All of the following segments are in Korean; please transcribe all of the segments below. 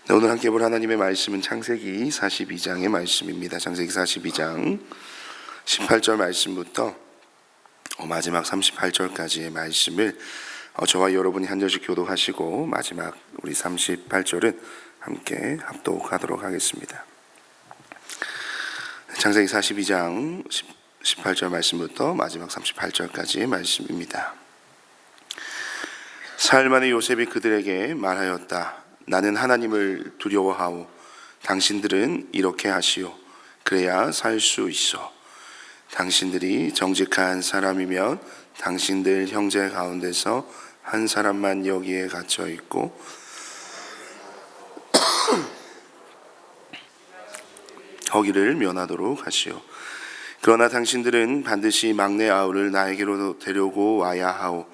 네, 오늘 함께 볼 하나님의 말씀은 창세기 42장의 말씀입니다. 창세기 42장 18절 말씀부터 마지막 38절까지의 말씀을 저와 여러분이 한 절씩 교독하시고 마지막 우리 38절은 함께 합독하도록 하겠습니다. 창세기 42장 18절 말씀부터 마지막 38절까지의 말씀입니다. 사흘 만에 요셉이 그들에게 말하였다. 나는 하나님을 두려워하오. 당신들은 이렇게 하시오. 그래야 살 수 있어. 당신들이 정직한 사람이면 당신들 형제 가운데서 한 사람만 여기에 갇혀 있고 거기를 면하도록 하시오. 그러나 당신들은 반드시 막내 아우를 나에게로 데려고 와야 하오.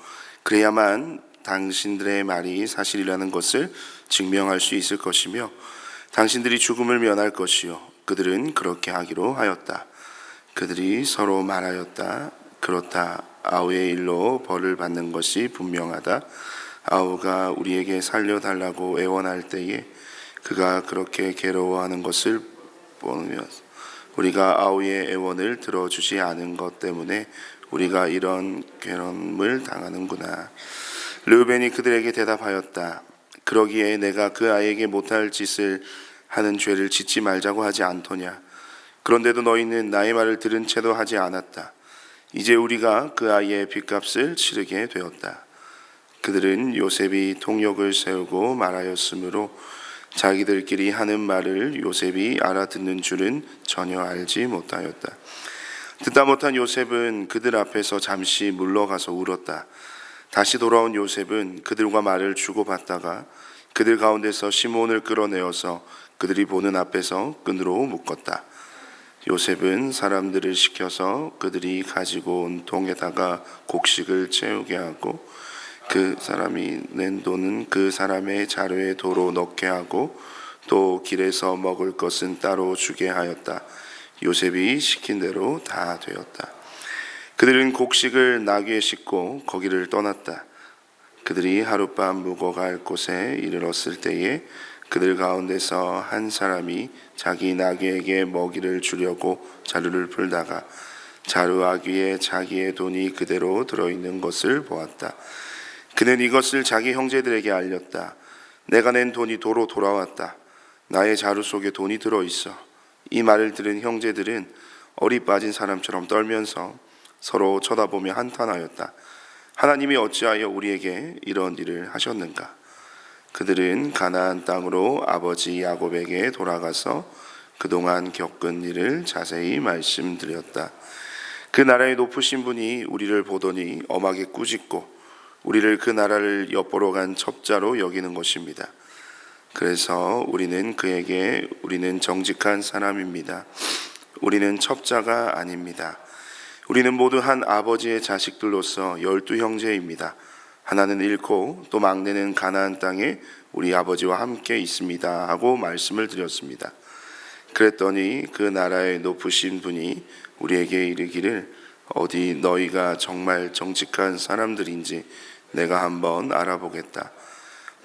그래야만 당신들의 말이 사실이라는 것을 증명할 수 있을 것이며 당신들이 죽음을 면할 것이요. 그들은 그렇게 하기로 하였다. 그들이 서로 말하였다. 그렇다. 아우의 일로 벌을 받는 것이 분명하다. 아우가 우리에게 살려달라고 애원할 때에 그가 그렇게 괴로워하는 것을 보며 우리가 아우의 애원을 들어주지 않은 것 때문에 우리가 이런 괴로움을 당하는구나. 르우벤이 그들에게 대답하였다. 그러기에 내가 그 아이에게 못할 짓을 하는 죄를 짓지 말자고 하지 않더냐. 그런데도 너희는 나의 말을 들은 채도 하지 않았다. 이제 우리가 그 아이의 빚값을 치르게 되었다. 그들은 요셉이 통역을 세우고 말하였으므로 자기들끼리 하는 말을 요셉이 알아듣는 줄은 전혀 알지 못하였다. 듣다 못한 요셉은 그들 앞에서 잠시 물러가서 울었다. 다시 돌아온 요셉은 그들과 말을 주고받다가 그들 가운데서 시몬을 끌어내어서 그들이 보는 앞에서 끈으로 묶었다. 요셉은 사람들을 시켜서 그들이 가지고 온 통에다가 곡식을 채우게 하고 그 사람이 낸 돈은 그 사람의 자루에 도로 넣게 하고 또 길에서 먹을 것은 따로 주게 하였다. 요셉이 시킨 대로 다 되었다. 그들은 곡식을 나귀에 싣고 거기를 떠났다. 그들이 하룻밤 묵어갈 곳에 이르렀을 때에 그들 가운데서 한 사람이 자기 나귀에게 먹이를 주려고 자루를 풀다가 자루 아귀에 자기의 돈이 그대로 들어있는 것을 보았다. 그는 이것을 자기 형제들에게 알렸다. 내가 낸 돈이 도로 돌아왔다. 나의 자루 속에 돈이 들어있어. 이 말을 들은 형제들은 어리 빠진 사람처럼 떨면서 서로 쳐다보며 한탄하였다. 하나님이 어찌하여 우리에게 이런 일을 하셨는가? 그들은 가나안 땅으로 아버지 야곱에게 돌아가서 그동안 겪은 일을 자세히 말씀드렸다. 그 나라의 높으신 분이 우리를 보더니 엄하게 꾸짖고 우리를 그 나라를 엿보러 간 첩자로 여기는 것입니다. 그래서 우리는 그에게 우리는 정직한 사람입니다. 우리는 첩자가 아닙니다. 우리는 모두 한 아버지의 자식들로서 12 형제입니다. 하나는 잃고 또 막내는 가나안 땅에 우리 아버지와 함께 있습니다 하고 말씀을 드렸습니다. 그랬더니 그 나라의 높으신 분이 우리에게 이르기를 어디 너희가 정말 정직한 사람들인지 내가 한번 알아보겠다.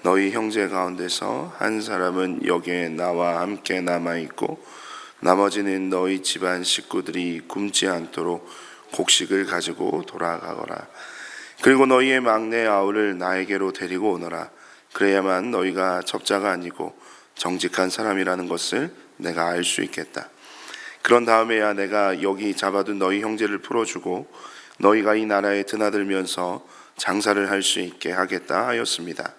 너희 형제 가운데서 한 사람은 여기에 나와 함께 남아있고 나머지는 너희 집안 식구들이 굶지 않도록 곡식을 가지고 돌아가거라. 그리고 너희의 막내 아우를 나에게로 데리고 오너라. 그래야만 너희가 첩자가 아니고 정직한 사람이라는 것을 내가 알 수 있겠다. 그런 다음에야 내가 여기 잡아둔 너희 형제를 풀어주고 너희가 이 나라에 드나들면서 장사를 할 수 있게 하겠다 하였습니다.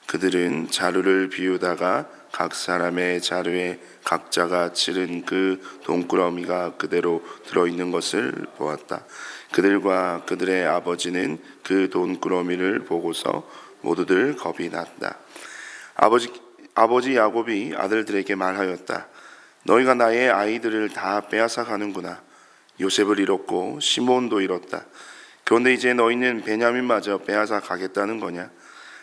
그들은 자루를 비우다가 각 사람의 자루에 각자가 치른 그 돈꾸러미가 그대로 들어있는 것을 보았다. 그들과 그들의 아버지는 그 돈꾸러미를 보고서 모두들 겁이 났다. 아버지 야곱이 아들들에게 말하였다. 너희가 나의 아이들을 다 빼앗아 가는구나. 요셉을 잃었고 시몬도 잃었다. 그런데 이제 너희는 베냐민마저 빼앗아 가겠다는 거냐?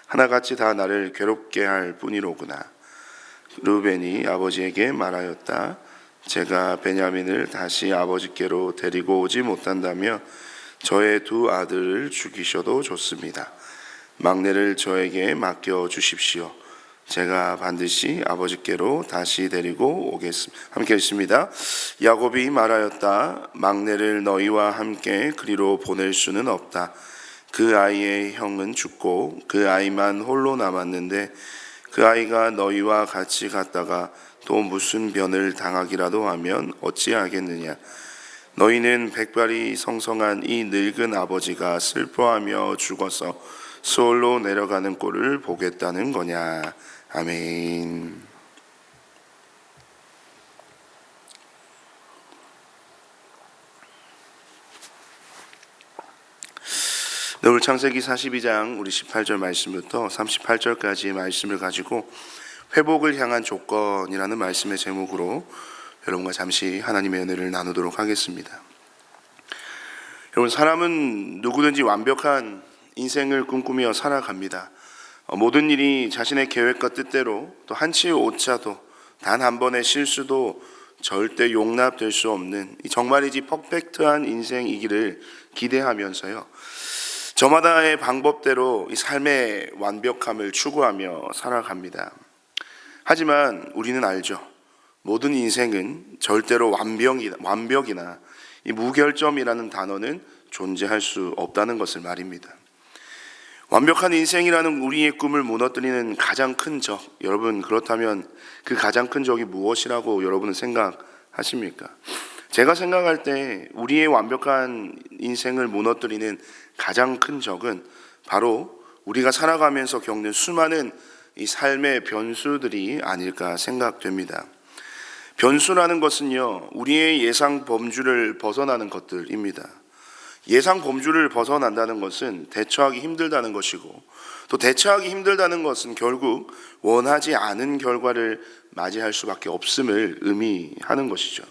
하나같이 다 나를 괴롭게 할 뿐이로구나. 르우벤이 아버지에게 말하였다. 제가 베냐민을 다시 아버지께로 데리고 오지 못한다며 저의 2 아들을 죽이셔도 좋습니다. 막내를 저에게 맡겨 주십시오. 제가 반드시 아버지께로 다시 데리고 오겠습니다. 함께 읽습니다. 야곱이 말하였다. 막내를 너희와 함께 그리로 보낼 수는 없다. 그 아이의 형은 죽고 그 아이만 홀로 남았는데 그 아이가 너희와 같이 갔다가 또 무슨 변을 당하기라도 하면 어찌하겠느냐. 너희는 백발이 성성한 이 늙은 아버지가 슬퍼하며 죽어서 수월로 내려가는 꼴을 보겠다는 거냐. 아멘. 오늘 창세기 42장 우리 18절 말씀부터 38절까지의 말씀을 가지고 회복을 향한 조건이라는 말씀의 제목으로 여러분과 잠시 하나님의 은혜를 나누도록 하겠습니다. 여러분, 사람은 누구든지 완벽한 인생을 꿈꾸며 살아갑니다. 모든 일이 자신의 계획과 뜻대로 또 한치의 오차도 단 한 번의 실수도 절대 용납될 수 없는 정말이지 퍼펙트한 인생이기를 기대하면서요, 저마다의 방법대로 이 삶의 완벽함을 추구하며 살아갑니다. 하지만 우리는 알죠. 모든 인생은 절대로 완벽이나 이 무결점이라는 단어는 존재할 수 없다는 것을 말입니다. 완벽한 인생이라는 우리의 꿈을 무너뜨리는 가장 큰 적, 여러분 그렇다면 그 가장 큰 적이 무엇이라고 여러분은 생각하십니까? 제가 생각할 때 우리의 완벽한 인생을 무너뜨리는 가장 큰 적은 바로 우리가 살아가면서 겪는 수많은 이 삶의 변수들이 아닐까 생각됩니다. 변수라는 것은요, 우리의 예상 범주를 벗어나는 것들입니다. 예상 범주를 벗어난다는 것은 대처하기 힘들다는 것이고, 또 대처하기 힘들다는 것은 결국 원하지 않은 결과를 맞이할 수밖에 없음을 의미하는 것이죠.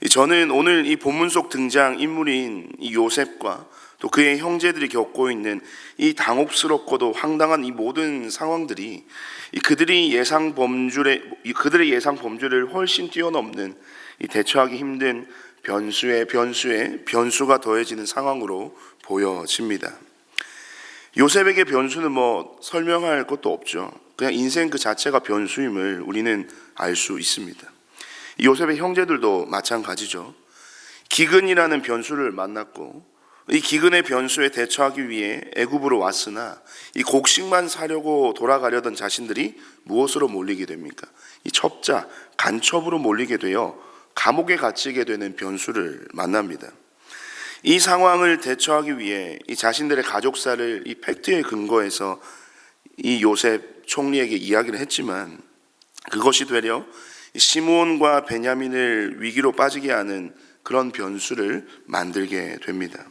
저는 오늘 이 본문 속 등장 인물인 이 요셉과 또 그의 형제들이 겪고 있는 이 당혹스럽고도 황당한 이 모든 상황들이 그들의 예상 범주를 훨씬 뛰어넘는 이 대처하기 힘든 변수에 변수가 더해지는 상황으로 보여집니다. 요셉에게 변수는 설명할 것도 없죠. 그냥 인생 그 자체가 변수임을 우리는 알 수 있습니다. 요셉의 형제들도 마찬가지죠. 기근이라는 변수를 만났고, 이 기근의 변수에 대처하기 위해 애굽으로 왔으나 이 곡식만 사려고 돌아가려던 자신들이 무엇으로 몰리게 됩니까? 이 첩자, 간첩으로 몰리게 되어 감옥에 갇히게 되는 변수를 만납니다. 이 상황을 대처하기 위해 이 자신들의 가족사를 이 팩트에 근거해서 이 요셉 총리에게 이야기를 했지만, 그것이 되려 시므온과 베냐민을 위기로 빠지게 하는 그런 변수를 만들게 됩니다.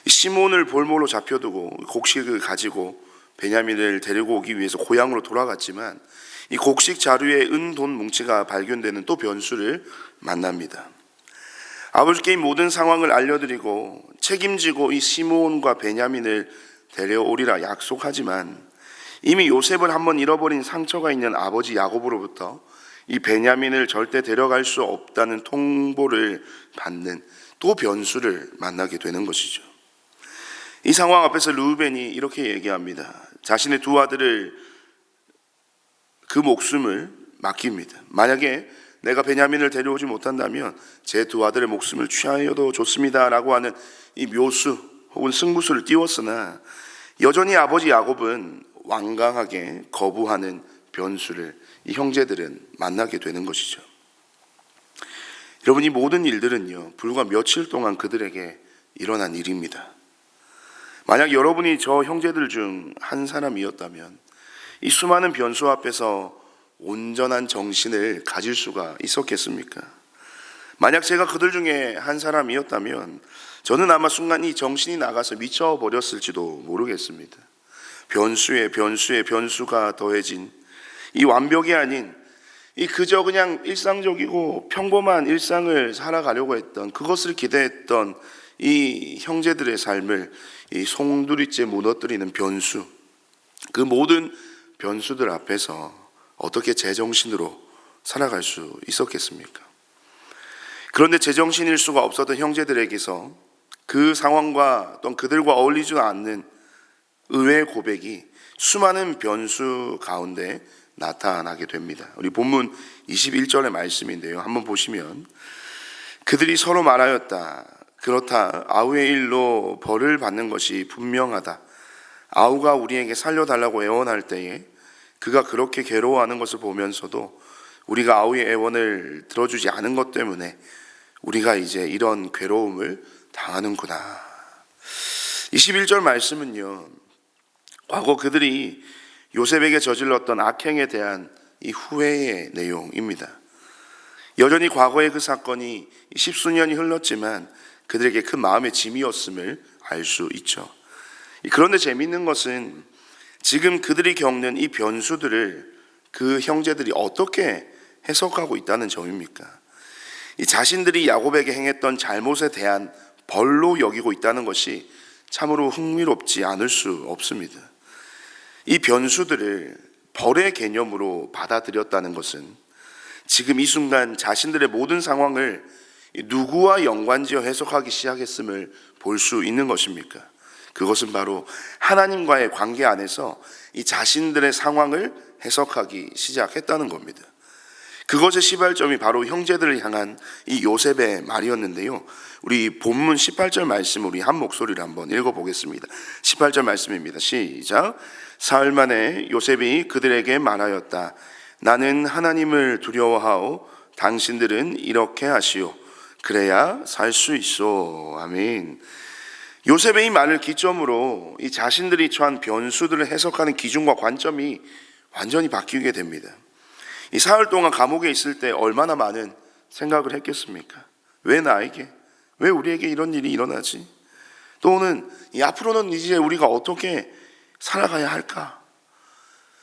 시므온을 볼모로 잡혀두고 곡식을 가지고 베냐민을 데리고 오기 위해서 고향으로 돌아갔지만, 이 곡식 자루에 돈 뭉치가 발견되는 또 변수를 만납니다. 아버지께 이 모든 상황을 알려드리고 책임지고 이 시므온과 베냐민을 데려오리라 약속하지만, 이미 요셉을 한번 잃어버린 상처가 있는 아버지 야곱으로부터 이 베냐민을 절대 데려갈 수 없다는 통보를 받는 또 변수를 만나게 되는 것이죠. 이 상황 앞에서 르우벤이 이렇게 얘기합니다. 자신의 두 아들을 그 목숨을 맡깁니다. 만약에 내가 베냐민을 데려오지 못한다면 제 두 아들의 목숨을 취하여도 좋습니다 라고 하는 이 묘수 혹은 승부수를 띄웠으나, 여전히 아버지 야곱은 완강하게 거부하는 변수를 이 형제들은 만나게 되는 것이죠. 여러분, 이 모든 일들은요, 불과 며칠 동안 그들에게 일어난 일입니다. 만약 여러분이 저 형제들 중 한 사람이었다면 이 수많은 변수 앞에서 온전한 정신을 가질 수가 있었겠습니까? 만약 제가 그들 중에 한 사람이었다면 저는 아마 순간 이 정신이 나가서 미쳐버렸을지도 모르겠습니다. 변수에 변수가 더해진 이 완벽이 아닌 이 그저 그냥 일상적이고 평범한 일상을 살아가려고 했던, 그것을 기대했던 이 형제들의 삶을 이 송두리째 무너뜨리는 변수, 그 모든 변수들 앞에서 어떻게 제정신으로 살아갈 수 있었겠습니까? 그런데 제정신일 수가 없었던 형제들에게서 그 상황과 또 그들과 어울리지 않는 의외의 고백이 수많은 변수 가운데 나타나게 됩니다. 우리 본문 21절의 말씀인데요. 한번 보시면 그들이 서로 말하였다. 그렇다. 아우의 일로 벌을 받는 것이 분명하다. 아우가 우리에게 살려달라고 애원할 때에 그가 그렇게 괴로워하는 것을 보면서도 우리가 아우의 애원을 들어주지 않은 것 때문에 우리가 이제 이런 괴로움을 당하는구나. 21절 말씀은요, 과거 그들이 요셉에게 저질렀던 악행에 대한 이 후회의 내용입니다. 여전히 과거의 그 사건이 십수년이 흘렀지만 그들에게 큰 마음의 짐이었음을 알 수 있죠. 그런데 재미있는 것은 지금 그들이 겪는 이 변수들을 그 형제들이 어떻게 해석하고 있다는 점입니까? 이 자신들이 야곱에게 행했던 잘못에 대한 벌로 여기고 있다는 것이 참으로 흥미롭지 않을 수 없습니다. 이 변수들을 벌의 개념으로 받아들였다는 것은 지금 이 순간 자신들의 모든 상황을 누구와 연관지어 해석하기 시작했음을 볼 수 있는 것입니까? 그것은 바로 하나님과의 관계 안에서 이 자신들의 상황을 해석하기 시작했다는 겁니다. 그것의 시발점이 바로 형제들을 향한 이 요셉의 말이었는데요. 우리 본문 18절 말씀 우리 한 목소리로 한번 읽어보겠습니다. 18절 말씀입니다. 시작. 사흘 만에 요셉이 그들에게 말하였다. 나는 하나님을 두려워하오. 당신들은 이렇게 하시오. 그래야 살 수 있어. 아멘. 요셉의 이 말을 기점으로 이 자신들이 처한 변수들을 해석하는 기준과 관점이 완전히 바뀌게 됩니다. 이 사흘 동안 감옥에 있을 때 얼마나 많은 생각을 했겠습니까? 왜 나에게? 왜 우리에게 이런 일이 일어나지? 또는 이 앞으로는 이제 우리가 어떻게 살아가야 할까?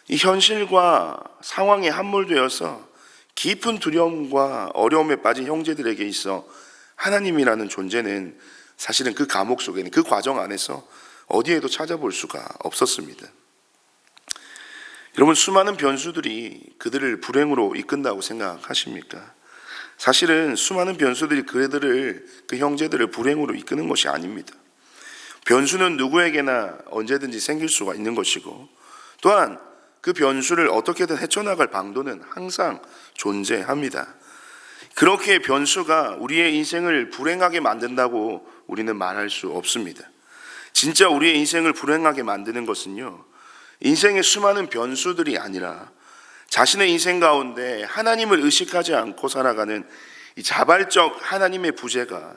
이 현실과 상황에 함몰되어서 깊은 두려움과 어려움에 빠진 형제들에게 있어 하나님이라는 존재는 사실은 그 감옥 속에는 그 과정 안에서 어디에도 찾아볼 수가 없었습니다. 여러분, 수많은 변수들이 그들을 불행으로 이끈다고 생각하십니까? 사실은 수많은 변수들이 그 형제들을 불행으로 이끄는 것이 아닙니다. 변수는 누구에게나 언제든지 생길 수가 있는 것이고, 또한 그 변수를 어떻게든 헤쳐나갈 방도는 항상 존재합니다. 그렇게 변수가 우리의 인생을 불행하게 만든다고 우리는 말할 수 없습니다. 진짜 우리의 인생을 불행하게 만드는 것은요, 인생의 수많은 변수들이 아니라 자신의 인생 가운데 하나님을 의식하지 않고 살아가는 이 자발적 하나님의 부재가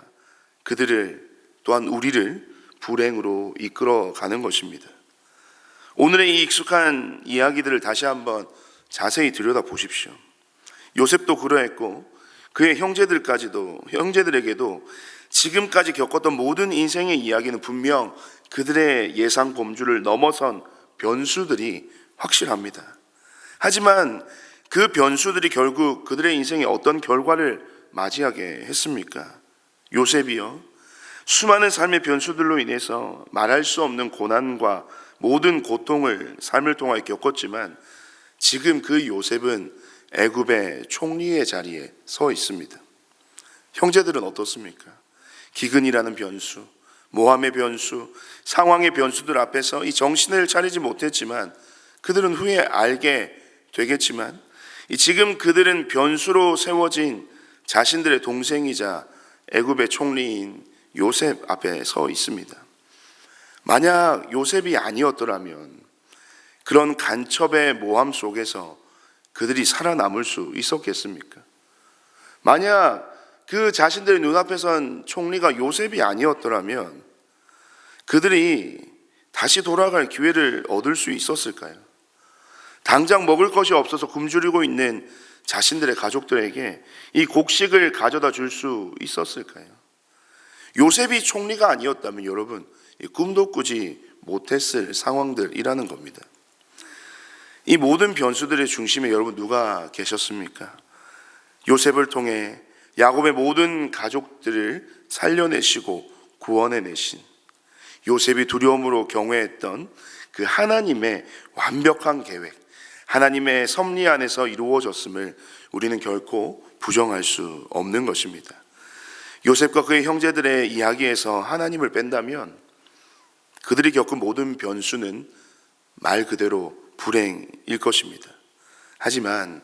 그들을, 또한 우리를 불행으로 이끌어가는 것입니다. 오늘의 이 익숙한 이야기들을 다시 한번 자세히 들여다보십시오. 요셉도 그러했고 그의 형제들에게도 지금까지 겪었던 모든 인생의 이야기는 분명 그들의 예상 범주를 넘어선 변수들이 확실합니다. 하지만 그 변수들이 결국 그들의 인생에 어떤 결과를 맞이하게 했습니까? 요셉이요, 수많은 삶의 변수들로 인해서 말할 수 없는 고난과 모든 고통을 삶을 통하여 겪었지만 지금 그 요셉은 애굽의 총리의 자리에 서 있습니다. 형제들은 어떻습니까? 기근이라는 변수, 모함의 변수, 상황의 변수들 앞에서 이 정신을 차리지 못했지만 그들은 후에 알게 되겠지만 지금 그들은 변수로 세워진 자신들의 동생이자 애굽의 총리인 요셉 앞에 서 있습니다. 만약 요셉이 아니었더라면 그런 간첩의 모함 속에서 그들이 살아남을 수 있었겠습니까? 만약 그 자신들의 눈앞에 선 총리가 요셉이 아니었더라면 그들이 다시 돌아갈 기회를 얻을 수 있었을까요? 당장 먹을 것이 없어서 굶주리고 있는 자신들의 가족들에게 이 곡식을 가져다 줄 수 있었을까요? 요셉이 총리가 아니었다면 여러분, 꿈도 꾸지 못했을 상황들이라는 겁니다. 이 모든 변수들의 중심에 여러분 누가 계셨습니까? 요셉을 통해 야곱의 모든 가족들을 살려내시고 구원해내신, 요셉이 두려움으로 경외했던 그 하나님의 완벽한 계획, 하나님의 섭리 안에서 이루어졌음을 우리는 결코 부정할 수 없는 것입니다. 요셉과 그의 형제들의 이야기에서 하나님을 뺀다면 그들이 겪은 모든 변수는 말 그대로 불행일 것입니다. 하지만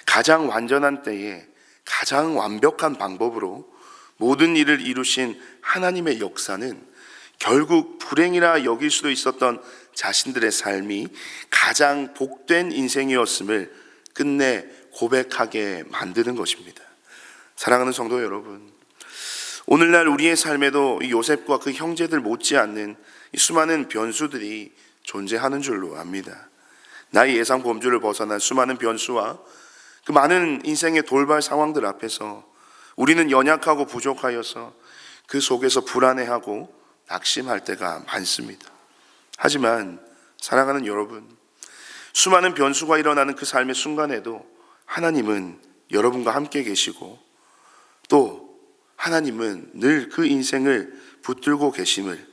가장 완전한 때에 가장 완벽한 방법으로 모든 일을 이루신 하나님의 역사는 결국 불행이라 여길 수도 있었던 자신들의 삶이 가장 복된 인생이었음을 끝내 고백하게 만드는 것입니다. 사랑하는 성도 여러분, 오늘날 우리의 삶에도 이 요셉과 그 형제들 못지않는 이 수많은 변수들이 존재하는 줄로 압니다. 나의 예상 범주를 벗어난 수많은 변수와 그 많은 인생의 돌발 상황들 앞에서 우리는 연약하고 부족하여서 그 속에서 불안해하고 낙심할 때가 많습니다. 하지만 사랑하는 여러분, 수많은 변수가 일어나는 그 삶의 순간에도 하나님은 여러분과 함께 계시고 또 하나님은 늘 그 인생을 붙들고 계심을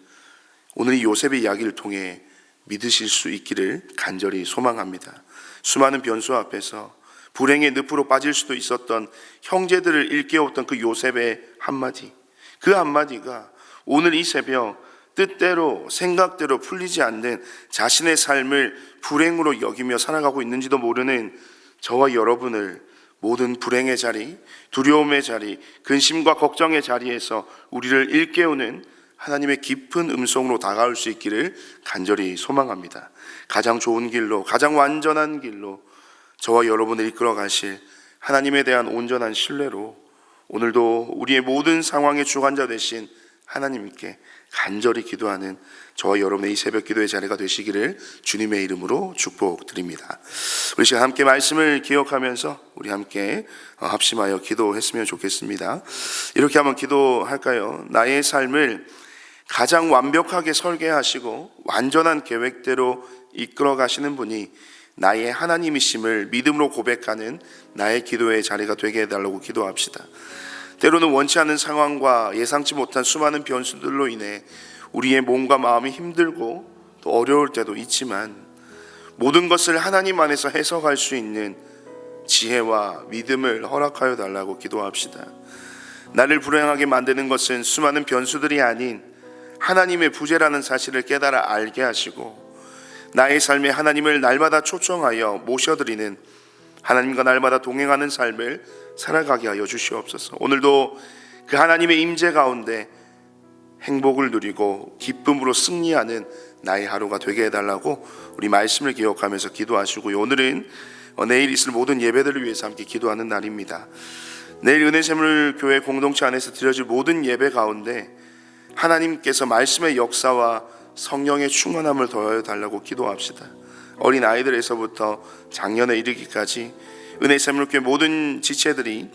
오늘 이 요셉의 이야기를 통해 믿으실 수 있기를 간절히 소망합니다. 수많은 변수 앞에서 불행의 늪으로 빠질 수도 있었던 형제들을 일깨웠던 그 요셉의 한마디, 그 한마디가 오늘 이 새벽 뜻대로 생각대로 풀리지 않는 자신의 삶을 불행으로 여기며 살아가고 있는지도 모르는 저와 여러분을 모든 불행의 자리, 두려움의 자리, 근심과 걱정의 자리에서 우리를 일깨우는 하나님의 깊은 음성으로 다가올 수 있기를 간절히 소망합니다. 가장 좋은 길로, 가장 완전한 길로 저와 여러분을 이끌어 가실 하나님에 대한 온전한 신뢰로 오늘도 우리의 모든 상황의 주관자 되신 하나님께 간절히 기도하는 저와 여러분의 이 새벽 기도의 자리가 되시기를 주님의 이름으로 축복드립니다. 우리 시간 함께 말씀을 기억하면서 우리 함께 합심하여 기도했으면 좋겠습니다. 이렇게 한번 기도할까요? 나의 삶을 가장 완벽하게 설계하시고 완전한 계획대로 이끌어 가시는 분이 나의 하나님이심을 믿음으로 고백하는 나의 기도의 자리가 되게 해달라고 기도합시다. 때로는 원치 않은 상황과 예상치 못한 수많은 변수들로 인해 우리의 몸과 마음이 힘들고 또 어려울 때도 있지만 모든 것을 하나님 안에서 해석할 수 있는 지혜와 믿음을 허락하여 달라고 기도합시다. 나를 불행하게 만드는 것은 수많은 변수들이 아닌 하나님의 부재라는 사실을 깨달아 알게 하시고 나의 삶에 하나님을 날마다 초청하여 모셔드리는 하나님과 날마다 동행하는 삶을 살아가게 하여 주시옵소서. 오늘도 그 하나님의 임재 가운데 행복을 누리고 기쁨으로 승리하는 나의 하루가 되게 해달라고 우리 말씀을 기억하면서 기도하시고요. 오늘은 내일 있을 모든 예배들을 위해서 함께 기도하는 날입니다. 내일 은혜샘을 교회 공동체 안에서 드려질 모든 예배 가운데 하나님께서 말씀의 역사와 성령의 충만함을 더하여 달라고 기도합시다. 어린 아이들에서부터 장년에 이르기까지 은혜샘물교회 모든 지체들이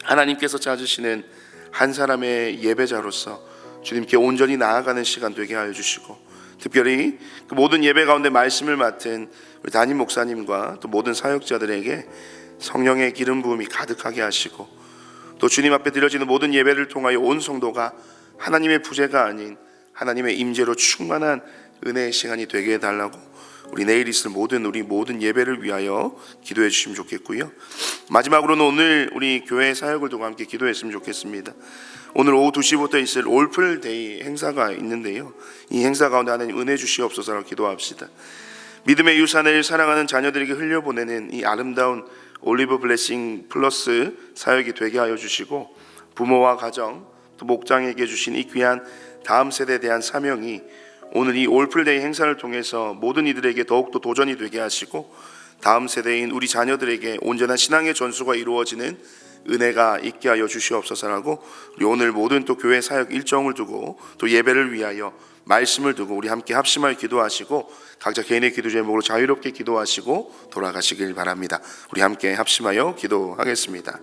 하나님께서 찾으시는 한 사람의 예배자로서 주님께 온전히 나아가는 시간 되게 하여 주시고 특별히 그 모든 예배 가운데 말씀을 맡은 우리 담임 목사님과 또 모든 사역자들에게 성령의 기름 부음이 가득하게 하시고 또 주님 앞에 드려지는 모든 예배를 통하여 온 성도가 하나님의 부재가 아닌 하나님의 임재로 충만한 은혜의 시간이 되게 해달라고 우리 내일 있을 우리 모든 예배를 위하여 기도해 주시면 좋겠고요. 마지막으로는 오늘 우리 교회 사역을 두고 함께 기도했으면 좋겠습니다. 오늘 오후 2시부터 있을 올플데이 행사가 있는데요, 이 행사 가운데 하나님 은혜 주시옵소서라고 기도합시다. 믿음의 유산을 사랑하는 자녀들에게 흘려보내는 이 아름다운 올리브 블레싱 플러스 사역이 되게 하여 주시고 부모와 가정 또 목장에게 주신 이 귀한 다음 세대에 대한 사명이 오늘 이 올플데이 행사를 통해서 모든 이들에게 더욱더 도전이 되게 하시고 다음 세대인 우리 자녀들에게 온전한 신앙의 전수가 이루어지는 은혜가 있게 하여 주시옵소서라고 우리 오늘 모든 또 교회 사역 일정을 두고 또 예배를 위하여 말씀을 두고 우리 함께 합심하여 기도하시고 각자 개인의 기도 제목으로 자유롭게 기도하시고 돌아가시길 바랍니다. 우리 함께 합심하여 기도하겠습니다.